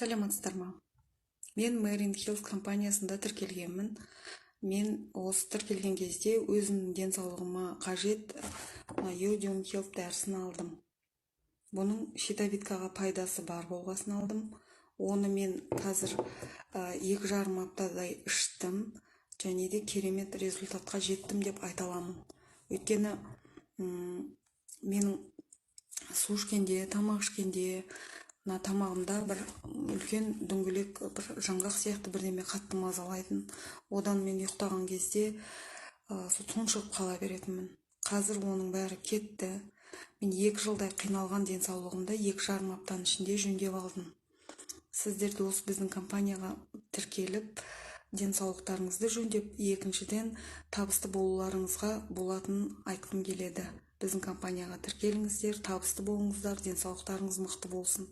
Саламатсыздар ма? Мен Мэрин Хилс компаниясында тіркелгенмін. Мен осы тіркелген кезде өзімнің денсаулығыма қажет йодиум хилс дәрісін алдым. Бұның щитовидкаға пайдасы бар болғасын алдым. Оны мен қазір 2,5 аптадай іштім, және де керемет результатқа жеттім деп айта аламын. Өйткені менің су ішкенде, тамақ ішкенде, тамағымда бір үлкен дөңгелек бір жаңғақ сияқты бірдеме қатты мазалайтын. Одан мен ұйықтаған кезде тұншығып қала беретінмін. Қазір оның бәрі кетті. Мен 2 жылдай қиналған денсаулығымды 2,5 аптаның ішінде жөндеп алдым. Сіздер де осы біздің компанияға тіркеліп, денсаулықтарыңызды жөндеп, екіншіден табысты болуларыңызға болатынын айтқым келеді. Біздің компанияға тіркеліңіздер, табысты болыңыздар, денсаулықтарыңыз мықты болсын.